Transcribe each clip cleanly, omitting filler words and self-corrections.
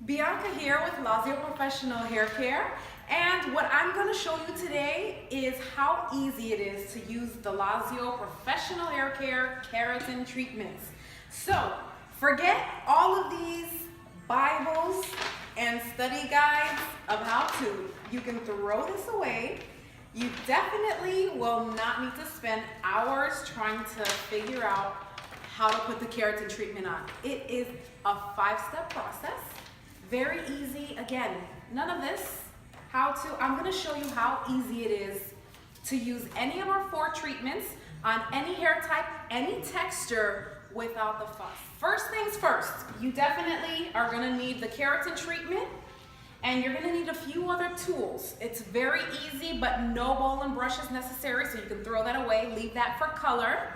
Bianca here with LASIO Professional Hair Care, and what I'm going to show you today is how easy it is to use the LASIO Professional Hair Care Keratin treatments. So forget all of these Bibles and study guides of how to. You can throw this away. You definitely will not need to spend hours trying to figure out how to put the keratin treatment on. It is a 5-step process. Very easy. Again, none of this. I'm going to show you how easy it is to use any of our 4 treatments on any hair type, any texture without the fuss. First things first, you definitely are going to need the keratin treatment, and you're going to need a few other tools. It's very easy, but no bowl and brush is necessary, so you can throw that away. Leave that for color.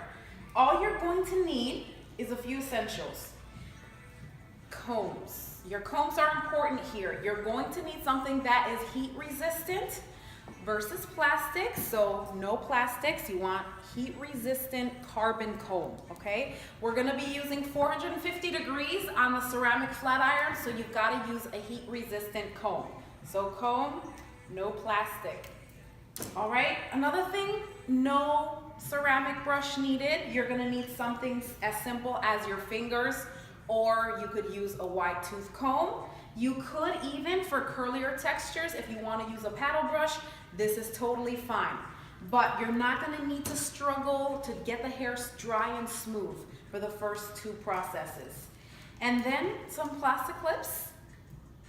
All you're going to need is a few essentials. Combs. Your combs are important here. You're going to need something that is heat resistant versus plastic. So no plastics. You want heat resistant carbon comb, okay? We're going to be using 450 degrees on the ceramic flat iron, so you've got to use a heat resistant comb. So comb, no plastic. All right, another thing, no ceramic brush needed. You're going to need something as simple as your fingers, or you could use a wide tooth comb. You could even, for curlier textures, if you want to use a paddle brush, this is totally fine. But you're not going to need to struggle to get the hair dry and smooth for the first 2 processes. And then some plastic clips.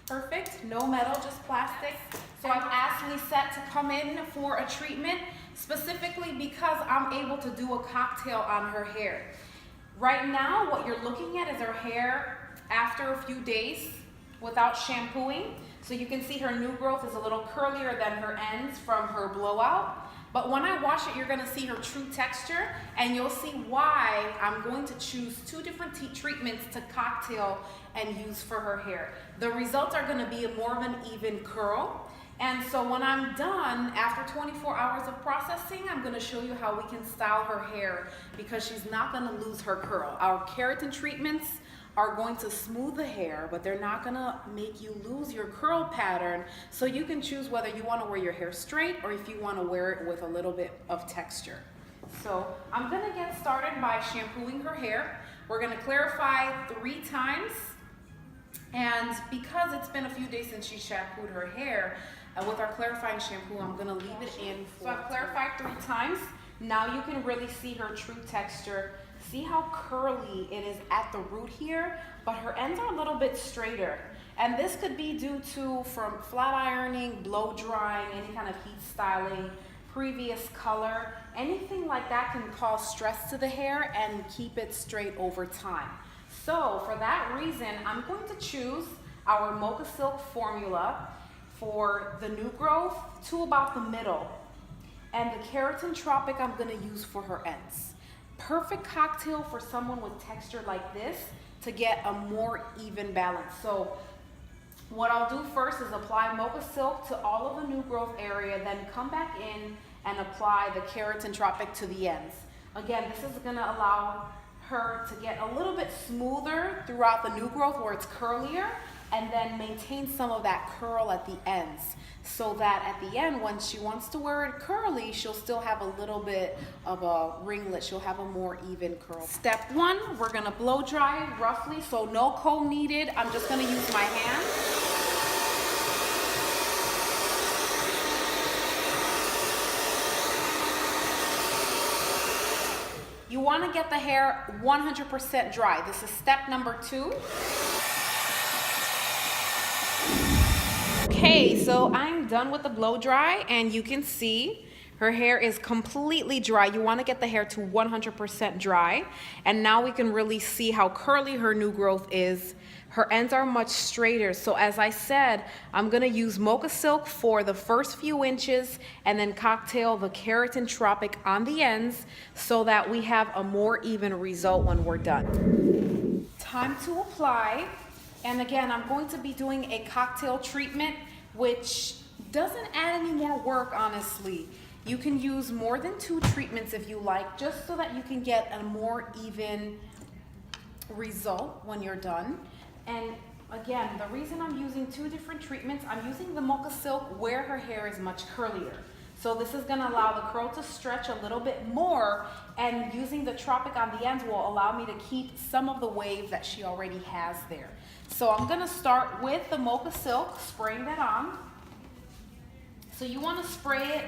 Perfect, no metal, just plastic. So I've asked Lisette to come in for a treatment specifically because I'm able to do a cocktail on her hair. Right now, what you're looking at is her hair after a few days without shampooing. So you can see her new growth is a little curlier than her ends from her blowout. But when I wash it, you're gonna see her true texture, and you'll see why I'm going to choose 2 different treatments to cocktail and use for her hair. The results are gonna be more of an even curl. And so when I'm done, after 24 hours of processing, I'm gonna show you how we can style her hair, because she's not gonna lose her curl. Our keratin treatments are going to smooth the hair, but they're not gonna make you lose your curl pattern. So you can choose whether you wanna wear your hair straight or if you wanna wear it with a little bit of texture. So I'm gonna get started by shampooing her hair. We're gonna clarify 3 times. And because it's been a few days since she shampooed her hair, with our clarifying shampoo, I'm gonna leave it in for. So I've clarified 3 times. Now you can really see her true texture. See how curly it is at the root here, but her ends are a little bit straighter. And this could be due to from flat ironing, blow drying, any kind of heat styling, previous color. Anything like that can cause stress to the hair and keep it straight over time. So for that reason, I'm going to choose our Mocha Silk formula for the new growth to about the middle. And the Keratin Tropic I'm gonna use for her ends. Perfect cocktail for someone with texture like this to get a more even balance. So what I'll do first is apply Mocha Silk to all of the new growth area, then come back in and apply the Keratin Tropic to the ends. Again, this is gonna allow her to get a little bit smoother throughout the new growth where it's curlier, and then maintain some of that curl at the ends, so that at the end, when she wants to wear it curly, she'll still have a little bit of a ringlet. She'll have a more even curl. Step 1, we're gonna blow dry roughly, so no comb needed. I'm just gonna use my hand. You wanna get the hair 100% dry. This is step number 2. Okay, so I'm done with the blow dry, and you can see her hair is completely dry. You want to get the hair to 100% dry, and now we can really see how curly her new growth is. Her ends are much straighter. So as I said, I'm going to use Mocha Silk for the first few inches and then cocktail the Keratin Tropic on the ends so that we have a more even result when we're done. Time to apply. And again, I'm going to be doing a cocktail treatment, which doesn't add any more work, honestly. You can use more than 2 treatments if you like, just so that you can get a more even result when you're done. And again, Again, the reason I'm using two different treatments, I'm using the Mocha Silk where her hair is much curlier. So this is going to allow the curl to stretch a little bit more, and using the Tropic on the ends will allow me to keep some of the wave that she already has there. So I'm going to start with the Mocha Silk, spraying that on. So you want to spray it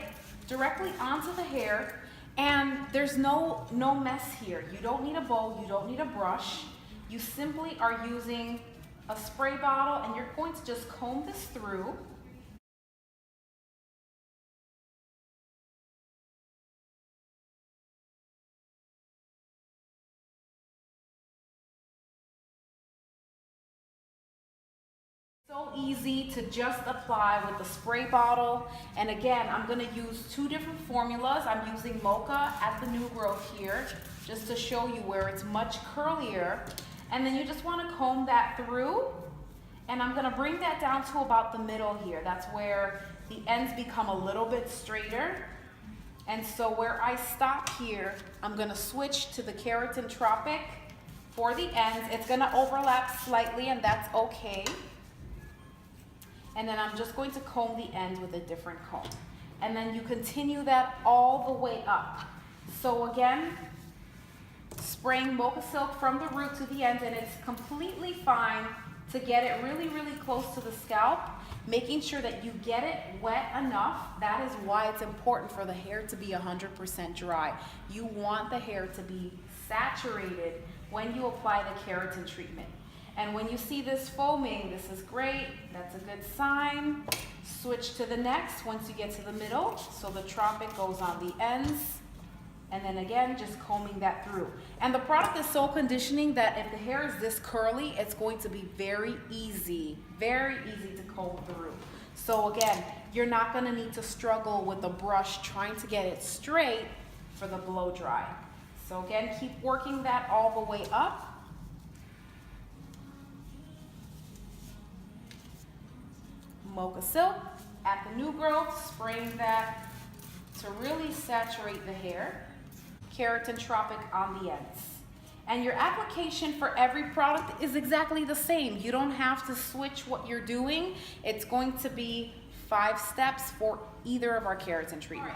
directly onto the hair, and there's no mess here. You don't need a bowl, you don't need a brush. You simply are using a spray bottle, and you're going to just comb this through. So easy to just apply with the spray bottle. And again, I'm going to use two different formulas. I'm using Mocha at the New Growth here, just to show you where it's much curlier. And then you just want to comb that through. And I'm going to bring that down to about the middle here. That's where the ends become a little bit straighter. And so where I stop here, I'm going to switch to the Keratin Tropic for the ends. It's going to overlap slightly, and that's okay. And then I'm just going to comb the ends with a different comb. And then you continue that all the way up. So again, spraying Mocha Silk from the root to the ends, and it's completely fine to get it really, really close to the scalp, making sure that you get it wet enough. That is why it's important for the hair to be 100% dry. You want the hair to be saturated when you apply the keratin treatment. And when you see this foaming, this is great. That's a good sign. Switch to the next once you get to the middle. So the Tropic goes on the ends. And then again, just combing that through. And the product is so conditioning that if the hair is this curly, it's going to be very easy to comb through. So again, you're not gonna need to struggle with the brush trying to get it straight for the blow dry. So again, keep working that all the way up. Mocha Silk at the New Growth, spraying that to really saturate the hair. Keratin Tropic on the ends. And your application for every product is exactly the same. You don't have to switch what you're doing. It's going to be 5 steps for either of our keratin treatments.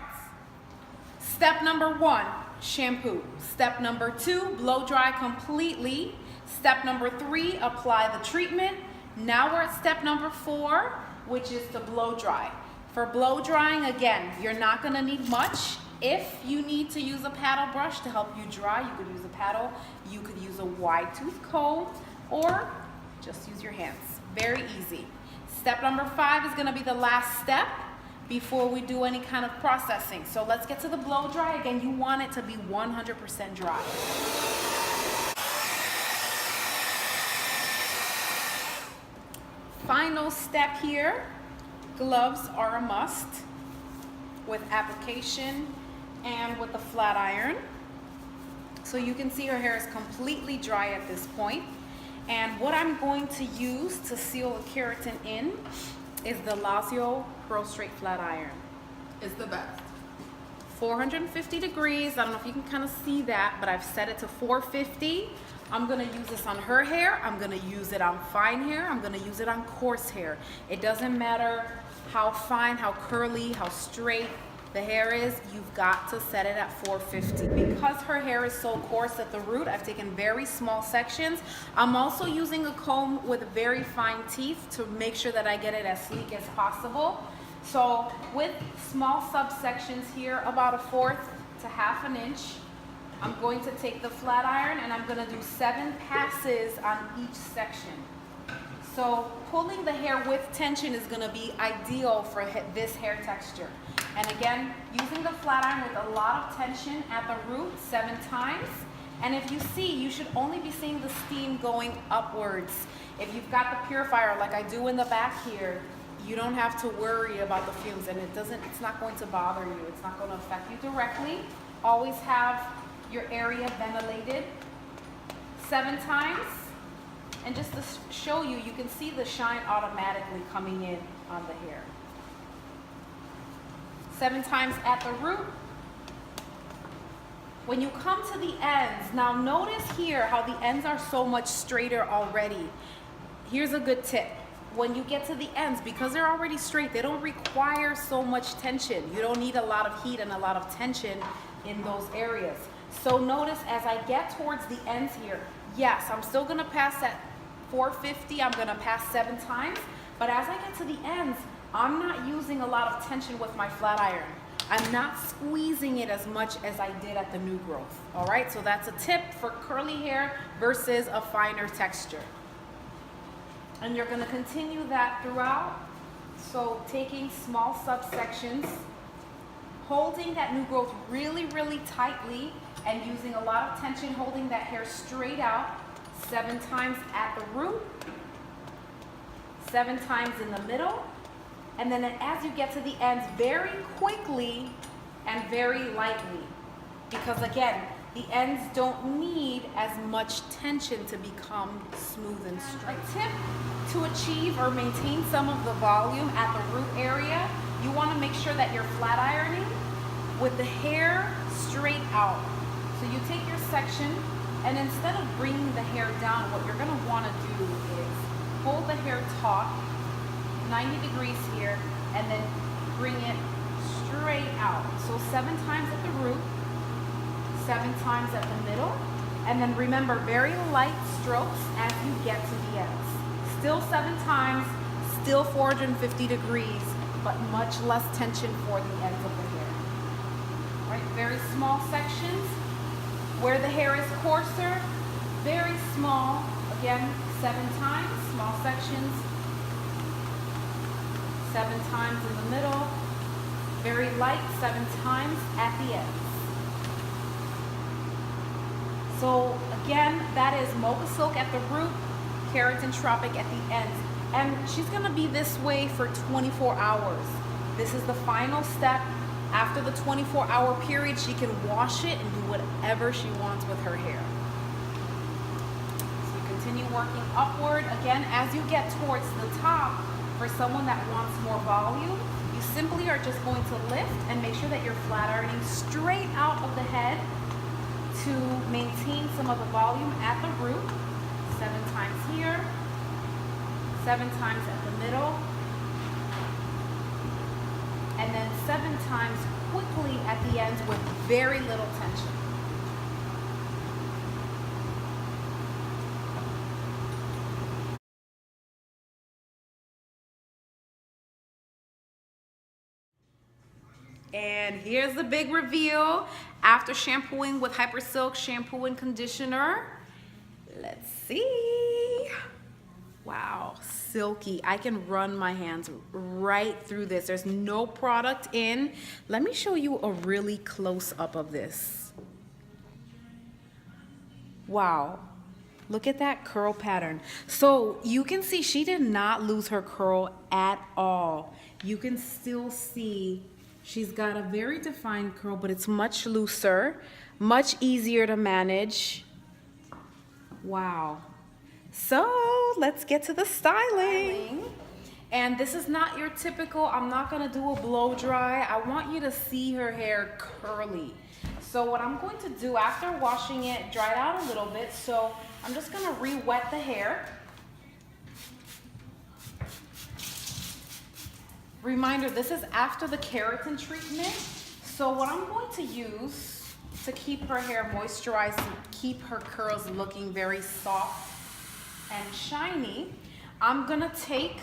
Step number 1, shampoo. Step number 2, blow dry completely. Step number 3, apply the treatment. Now we're at step number 4, which is to blow dry. For blow drying, again, you're not gonna need much. If you need to use a paddle brush to help you dry, you could use a paddle. You could use a wide tooth comb, or just use your hands. Very easy. Step number 5 is gonna be the last step before we do any kind of processing. So let's get to the blow dry. Again, you want it to be 100% dry. Final step here, gloves are a must with application and with the flat iron. So you can see her hair is completely dry at this point. And what I'm going to use to seal the keratin in is the LASIO Pro Straight Flat Iron. It's the best. 450 degrees, I don't know if you can kind of see that, but I've set it to 450. I'm gonna use this on her hair, I'm gonna use it on fine hair, I'm gonna use it on coarse hair. It doesn't matter how fine, how curly, how straight the hair is, you've got to set it at 450. Because her hair is so coarse at the root, I've taken very small sections. I'm also using a comb with very fine teeth to make sure that I get it as sleek as possible. So with small subsections here, about 1/4 to 1/2 inch, I'm going to take the flat iron and I'm gonna do 7 passes on each section. So pulling the hair with tension is gonna be ideal for this hair texture. And again, using the flat iron with a lot of tension at the root 7 times. And if you see, you should only be seeing the steam going upwards. If you've got the purifier like I do in the back here, you don't have to worry about the fumes, and it's not going to bother you. It's not going to affect you directly. Always have your area ventilated 7 times. And just to show you, you can see the shine automatically coming in on the hair. 7 times at the root. When you come to the ends, now notice here how the ends are so much straighter already. here's a good tip. When you get to the ends, because they're already straight, they don't require so much tension. You don't need a lot of heat and a lot of tension in those areas. So notice as I get towards the ends here, yes, I'm still gonna pass at 450, I'm gonna pass 7 times, but as I get to the ends, I'm not using a lot of tension with my flat iron. I'm not squeezing it as much as I did at the new growth, all right? So that's a tip for curly hair versus a finer texture. And you're gonna continue that throughout. So taking small subsections, holding that new growth really, really tightly and using a lot of tension, holding that hair straight out, 7 times at the root, 7 times in the middle, and then as you get to the ends, very quickly and very lightly. Because again, the ends don't need as much tension to become smooth and straight. A tip to achieve or maintain some of the volume at the root area, you want to make sure that you're flat ironing with the hair straight out. So you take your section, and instead of bringing the hair down, what you're going to want to do is hold the hair taut, 90 degrees here, and then bring it straight out. So 7 times at the root, 7 times at the middle, and then remember, very light strokes as you get to the ends. Still 7 times, still 450 degrees, but much less tension for the ends of the hair. All right, very small sections. Where the hair is coarser, very small, again, 7 times, small sections, 7 times in the middle, very light, 7 times at the ends. So again, that is Mocha Silk at the root, Keratin Tropic at the ends. And she's gonna be this way for 24 hours. This is the final step. After the 24-hour period, she can wash it and do whatever she wants with her hair. So you continue working upward. Again, as you get towards the top, for someone that wants more volume, you simply are just going to lift and make sure that you're flat ironing straight out of the head to maintain some of the volume at the root. 7 times here, 7 times at the middle, and then 7 times quickly at the ends with very little tension. And here's the big reveal. After shampooing with Hypersilk shampoo and conditioner, let's see. Wow, silky. I can run my hands right through this. There's no product in. Let me show you a really close up of this. Wow, look at that curl pattern. So you can see she did not lose her curl at all. You can still see she's got a very defined curl, but it's much looser, much easier to manage. Wow. So let's get to the styling. And this is not your typical, I'm not gonna do a blow dry. I want you to see her hair curly. So what I'm going to do after washing it, dry it out a little bit. So I'm just gonna re-wet the hair. Reminder, this is after the keratin treatment. So what I'm going to use to keep her hair moisturized, to keep her curls looking very soft and shiny, I'm gonna take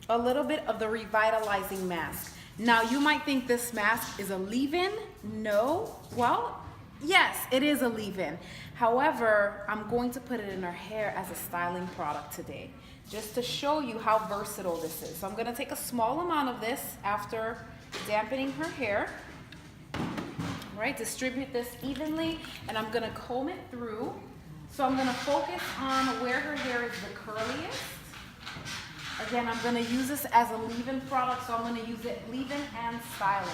a little bit of the revitalizing mask. Now you might think this mask is a leave-in. No, well, yes, it is a leave-in. However, I'm going to put it in her hair as a styling product today, just to show you how versatile this is. So I'm gonna take a small amount of this after dampening her hair. All right, distribute this evenly, and I'm gonna comb it through. So I'm gonna focus on where her hair is the curliest. Again, I'm gonna use this as a leave-in product, so I'm gonna use it leave-in and styling.